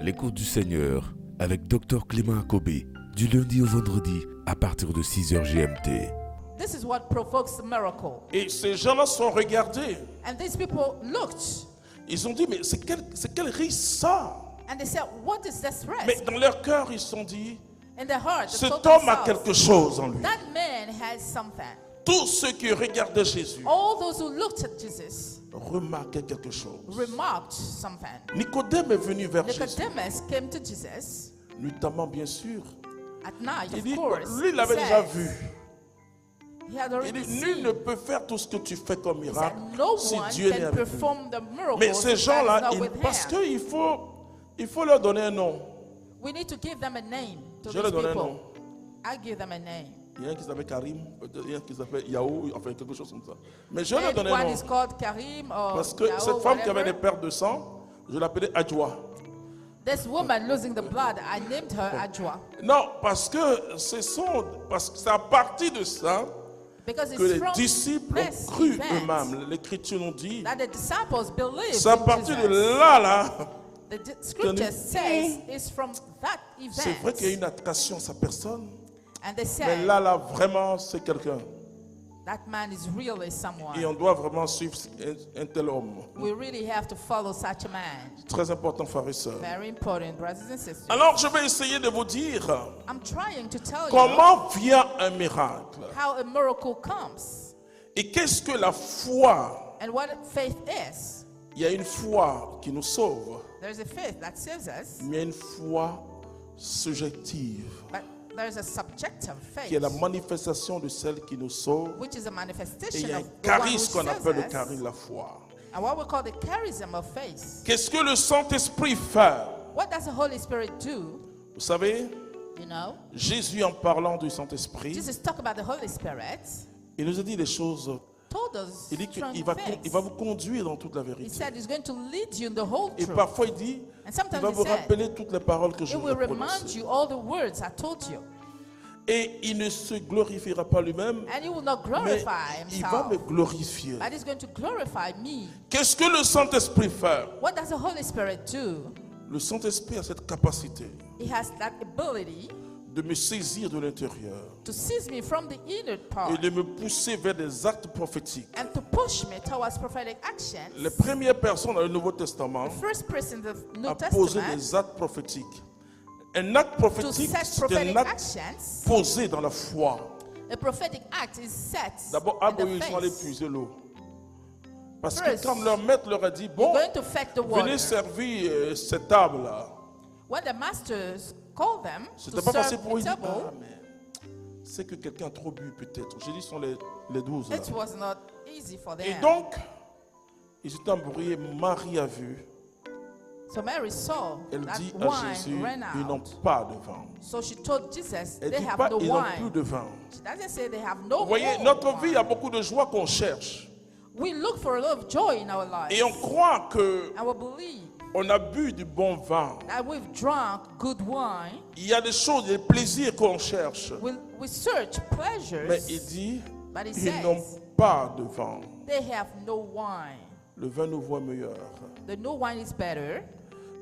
l'écoute du Seigneur avec Dr Clément Akobé, du lundi au vendredi à partir de 6h GMT. This is what provokes the miracle. Et ces gens-là sont regardés. And these people looked Ils ont dit, mais c'est quel risque ça? and they said, what is this Mais risk? dans leur cœur, ils se sont dit, In their heart, they cet told homme a themselves, quelque chose en lui. that man has something. Tous ceux qui regardaient Jésus All those who looked at Jesus remarquaient quelque chose. remarked something. Nicodème est venu vers Jésus, Nicodemus came to Jesus notamment bien sûr. at night, Il of dit, course. lui il l'avait He déjà said- vu. He had Il already dit, nul seen. ne peut faire tout ce que tu fais comme He said, miracle no si one Dieu n'est can avec lui. perform the miracle Mais ces if God gens-là, is not with parce him. qu'il faut leur donner un nom. We need to give them a name to Je leur these donne un people. nom. I give them a name. Il y a un qui s'appelle Karim, il y a un qui s'appelle Yahoo, enfin quelque chose comme ça. Mais je leur And donne un one nom. is called Karim or Parce que Yao, cette femme qui avait whatever. des pertes de sang, je l'appelais Adjoa. This woman losing the blood, I named her Ajwa. Non, parce que c'est à partir de ça Because que it's les from disciples ont this cru event eux-mêmes. L'Écriture nous dit, that the disciples believed c'est à in partir de Jesus. là, The scripture says it's from that c'est vrai qu'il y a event. une attraction à sa personne. And they Mais said, là, vraiment, c'est quelqu'un. that man is really Et someone. on doit vraiment suivre un tel homme. We really have to follow such a man. Très important, frères et sœurs. Very important, brothers and sisters. Alors, je vais essayer de vous dire I'm trying to tell you comment vient un miracle. how a miracle comes Et qu'est-ce que la foi? and what faith is. Il y a une foi qui nous sauve, There's a faith that saves us, mais il y a une foi subjective, but there's a subjective qui est la faith, manifestation de celle qui nous sauve. which is a Et il manifestation y a un of the one who charisme qu'on saves appelle le us, charisme de la foi. and what we call the charism of faith. Qu'est-ce que le Saint-Esprit fait? What does the Holy Spirit do? Vous savez, You know, Jésus, en parlant du Saint-Esprit, Jesus talked about the Holy Spirit, il nous a dit des choses. told us Il dit strong qu'il va things. vous conduire dans toute la He vérité. said he's going to lead you in the whole Et truth. parfois, il dit, And il sometimes va he vous said, rappeler toutes les paroles que je it vous will ai remind prononcées. you all the words I told you. Et il ne se glorifiera pas lui-même, And he will not mais glorify il va me himself, glorifier. but he's going to glorify me. Qu'est-ce que le Saint-Esprit fait? What does the Holy Spirit do? Le Saint-Esprit a cette capacité He has that ability de me saisir de l'intérieur to seize me from the inner et part de me pousser vers des actes prophétiques. and to push me towards prophetic actions. Les premières personnes dans le Nouveau Testament The first person in the New a posé Testament des actes prophétiques. Un acte to prophétique, set c'est un prophetic acte actions. posé dans la foi. A prophetic act is set D'abord, in the ils sont allés face. puiser l'eau. Parce que First, quand leur maître leur a dit, You're bon, going to fetch the water. venez servir cette table-là. When the masters called them to C'était pas facile serve pour eux. the Ils disent, table, ah, mais c'est que quelqu'un a trop bu peut-être. J'ai dit, ce sont les 12 là. it was not easy for Et them. donc, ils étaient embrouillés. Marie a vu. So Mary saw Elle that dit à wine Jésus, ran ils n'ont out. pas de vin. So she told Jesus, Elle they dit have pas, no ils n'ont plus wine. de vin. She doesn't say they have no Vous voyez, more notre vie, il y a wine. beaucoup de joie qu'on cherche. We look for a lot of joy in our lives. Et on croit que And we believe on a bu du bon vin. that we've drunk good wine. Il y a des choses, des plaisirs qu'on cherche. We search pleasures, Mais il dit, but he ils n'ont says pas de vin. they have no wine. Le vin nouveau est meilleur. The new wine is better.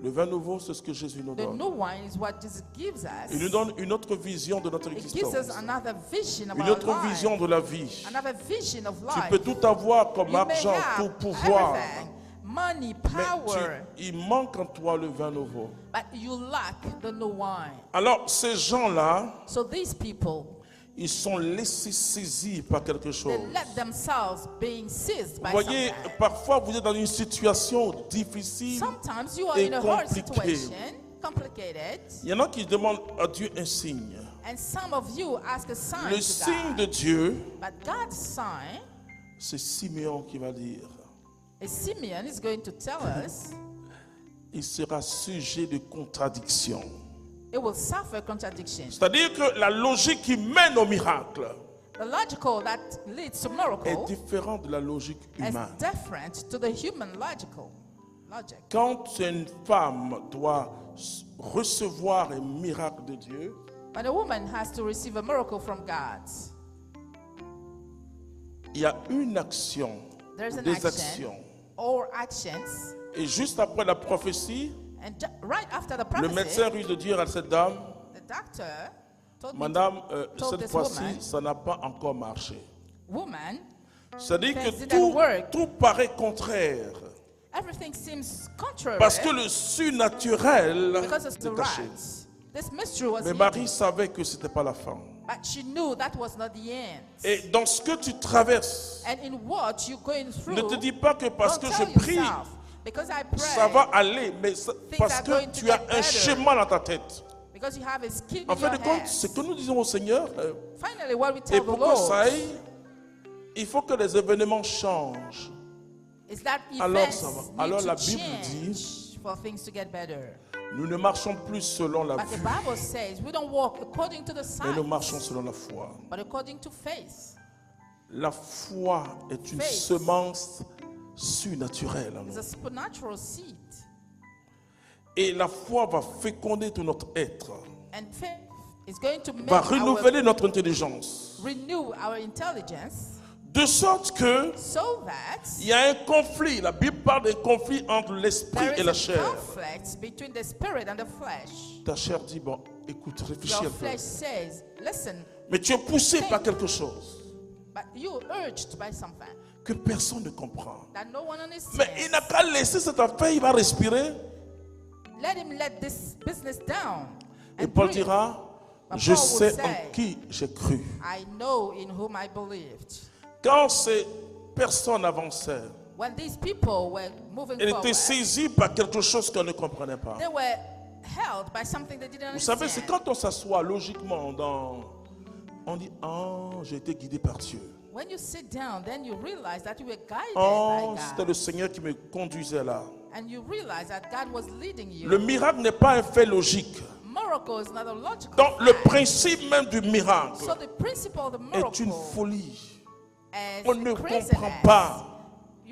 Le vin nouveau, c'est ce que Jésus nous The donne. new wine is what Jesus gives us. Il nous donne une autre vision de notre It gives us existence. another vision of Une our autre life. vision de la vie. Another vision of Tu life. peux tout avoir comme You may argent, tout have pouvoir. everything, money, Mais power, il manque en toi le vin nouveau. but you lack the new wine. Alors, ces gens-là, So these people, ils sont laissés saisir par quelque they chose. let themselves being seized Vous by voyez, something. parfois vous êtes dans une situation difficile. Sometimes you are et in a hard compliqué. situation, complicated, Il y en a qui demandent à Dieu un signe. and some of you ask a sign Le to signe God. de Dieu, But God's sign, c'est Simeon qui va dire. a Simeon is going to tell us, Il sera sujet de contradiction. it will suffer contradiction. C'est-à-dire que la logique qui mène au miracle The logical that leads to est miracle différente de la logique is humaine. different to the human logic. Quand une femme doit recevoir un miracle de Dieu, When a woman has to receive a miracle from God, il y a une action, there's an des action actions. or actions, Et juste après la prophétie, And right after the Le prophecy, médecin risque de dire à cette dame, the doctor told me, Madame, told cette this fois-ci, woman, ça n'a pas encore marché. woman, C'est-à-dire things que didn't work. tout paraît contraire. Everything seems contrary Parce que le surnaturel because of the est caché. rights. This mystery was Mais hidden, Marie savait que ce n'était pas la fin. but she knew that was not the end. Et dans ce que tu traverses, And in what you're going through, ne te dis pas que parce don't que tell je prie, yourself, because I pray, ça va aller, mais parce are que going to tu as get un better. schéma dans ta tête. because you have a scheme En in fin your de compte, head. ce que nous disons au Seigneur, Finally, what we et tell the pour que Lord ça aille, il faut que les événements changent. is that Alors events ça va. need Alors to la Bible change for things to get better. Nous ne marchons plus selon la But the vue, Bible says we don't walk according to the mais nous sight, marchons selon la foi. but according to faith. La foi est une Faith. semence surnaturelle en It's nous. a supernatural seed, Et la foi va féconder tout notre être, and faith is going to make va renouveler notre intelligence. renew our intelligence De sorte que so that il y a un conflit. La Bible parle d'un conflit entre l'esprit there et la is a chair. conflict between the spirit and the flesh. Ta chair dit, bon, écoute, réfléchis Your un peu. flesh says, listen, Mais tu es poussé par quelque chose but you're urged by something que personne ne comprend. that no one Mais il understands. n'a qu'à laisser cette affaire, il va respirer. Let him let this business down. Et And Paul breathe. dira, But je Paul will sais say, en qui j'ai cru. I know in whom I believed. Quand ces personnes avançaient, When these people were moving elles forward, étaient saisies par quelque chose qu'elles ne comprenaient pas. they were held by something they didn't Vous savez, c'est understand. quand on s'assoit logiquement on dit, ah, j'ai été guidé par Dieu. When you sit down, then you realize that you were guided Oh, by c'était God. le Seigneur qui me conduisait là. And you realize that God was leading you. Le miracle n'est pas un fait logique. Miracle is not a logical Donc, le fact. principe même du miracle So the principle of the est une miracle folie. is On ne craziness. comprend pas.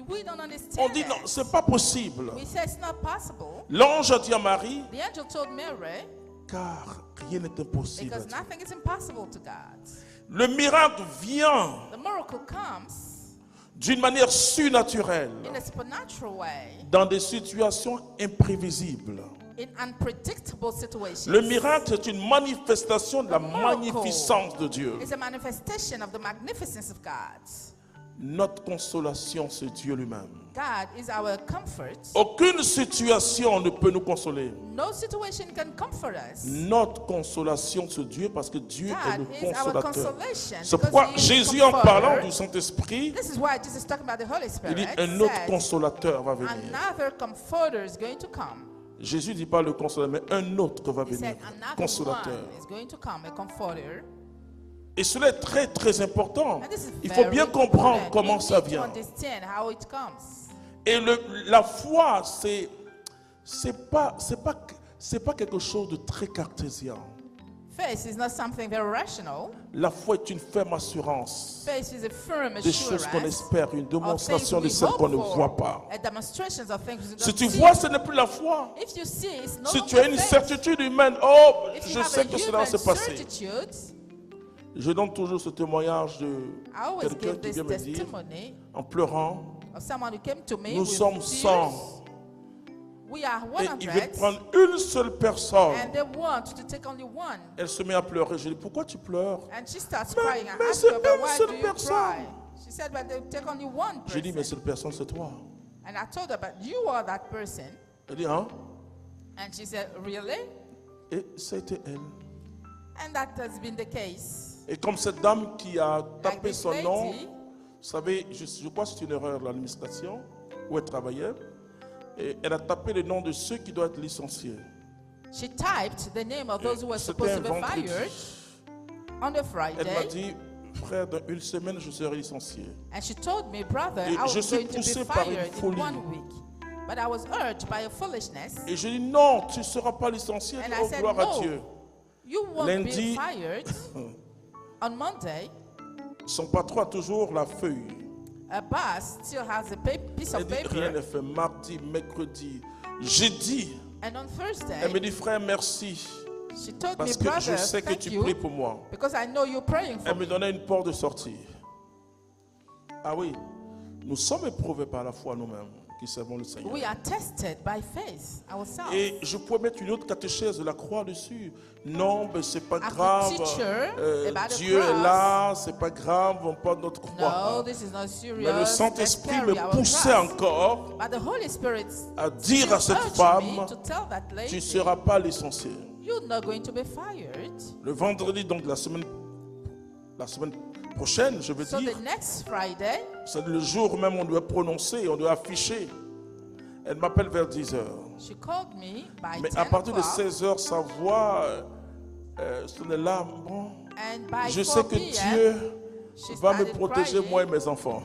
We don't understand On dit, non, it. c'est pas possible. We say it's not possible. L'ange a dit à Marie, The angel told Mary, car rien n'est impossible à because Dieu. nothing is impossible to God. Le miracle vient The miracle comes d'une manière surnaturelle in a supernatural way, dans des situations imprévisibles. in unpredictable situations. Le miracle est une manifestation de la The miracle magnificence de Dieu. It's a manifestation of the magnificence of God. Notre consolation, c'est Dieu lui-même. God is our comfort. Aucune situation ne peut nous consoler. No situation can comfort us. Notre consolation, c'est Dieu parce que Dieu est le God is our consolateur. consolation. C'est because pourquoi he is the Jésus, en parlant comforter. du Saint-Esprit, This is why Jesus is talking about the Holy il Spirit. dit un autre said, consolateur va venir. another comforter is going to come. Jésus ne dit pas le consolateur, mais un autre va He venir. said another Consolateur. one is going to come, a comforter. Et cela est très très important. And this is Il faut very bien comprendre important. comment We ça need to vient. understand how it comes. Et la foi, c'est pas quelque chose de très cartésien. Faith is not something very rational. La foi est une ferme assurance Faith is a firm des choses qu'on assurance espère, une of démonstration things de we celles hope qu'on ne for, voit pas. a demonstrations of things we Si don't tu see. vois, ce n'est plus la foi. If you see, it's no Si longer tu as une faith. certitude humaine, oh, If you je have sais a que cela va human se passer. certitude, Je donne toujours ce témoignage de I always quelqu'un give qui this vient me dire, testimony en pleurant, of someone who came to me nous with sommes tears. 100. We are Et il veut 100, prendre une seule personne. and they want to take only one. Elle se met à pleurer. Je dis, pourquoi tu pleures? And she starts Mais- crying. I mais asked c'est her, but une why seule do you personne. cry? She said, but they take only one Je dis, mais person. cette personne, c'est toi. And I told her, but you are that person. Elle dit, hein? And she said, really? Et c'était elle. And that has been the case. Et comme cette dame qui a tapé this son lady, nom, vous savez, je crois que c'est une erreur de l'administration où elle travaillait. Et elle a tapé le nom de ceux qui doivent être licenciés. She typed the name of those who were C'était supposed un to be vendredi. fired on the Elle m'a Friday. dit, frère, dans une semaine, je serai licencié. And she told me, brother, Et I was je suis going to be poussé par une fired in folie. 1 week. But I was urged by a foolishness. Et je dis, non, tu ne seras pas licencié. And Oh, I said, gloire à no, Dieu. you won't Lundi- be fired. On Monday, Son patron a toujours la feuille. a boss still has a piece Elle of dit, rien n'est paper. fait. Mardi, mercredi, jeudi. And on Elle me Thursday, dit, frère, merci. she told me, Parce que je brother, sais que thank tu you, pries pour moi. because I know you're praying for Elle me me. donnait une porte de sortie. Ah oui, nous sommes éprouvés par la foi nous-mêmes. qui servons le Seigneur. We are tested by faith ourselves. Et je pourrais mettre une autre catéchèse de la croix dessus. Non, mais c'est pas I could grave. teach her about the Dieu est cross. là, c'est pas grave, on porte notre No, croix. this is not serious. Mais le Let's Saint-Esprit carry me our poussait cross. encore But the Holy Spirit à dire à cette urged femme, me to tell that tu ne lady, seras pas licenciée. you're not going to be fired. Le vendredi, donc la semaine prochaine, je veux So dire, the next Friday, c'est le jour même où on doit prononcer, on doit afficher. Elle m'appelle vers 10 heures. she called me by Mais 10 à partir de o'clock, 16 heures, sa voix sonnait là. Bon, and by je 4 sais que p.m., Dieu she va me started protéger, crying. moi et mes enfants.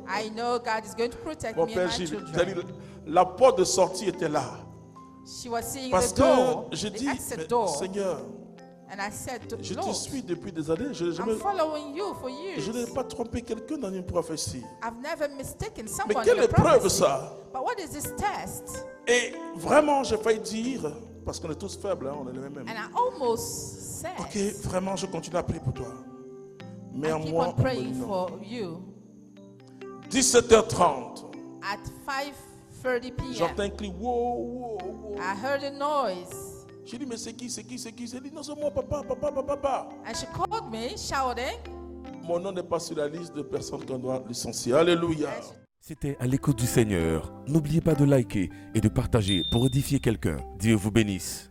I know God is going to protect Mon me and père my Gilles, children. c'est-à-dire, la porte de sortie était là. She was seeing Parce the door, que j'ai the dit, exit mais door, Seigneur, and I said to je te Lord, suis depuis des années. I'm following you for Je years. n'ai pas trompé quelqu'un dans une prophétie. I've never mistaken Mais someone quelle in a épreuve prophecy. ça? But what is this test? Et vraiment, j'ai failli dire, parce qu'on est tous faibles, hein, on est les mêmes. And I almost said, Ok, vraiment, je continue à prier pour toi. Mais en I keep moi, on praying for you. 17h30, At 5:30 p.m., j'entends un cri, wow, wow, wow. I heard a noise. J'ai dit, mais c'est qui? J'ai dit, non, c'est moi, papa. And she called me, shouting. Mon nom n'est pas sur la liste de personnes qu'on doit licencier. Alléluia. And she C'était à l'écoute du Seigneur. N'oubliez pas de liker et de partager pour édifier quelqu'un. Dieu vous bénisse.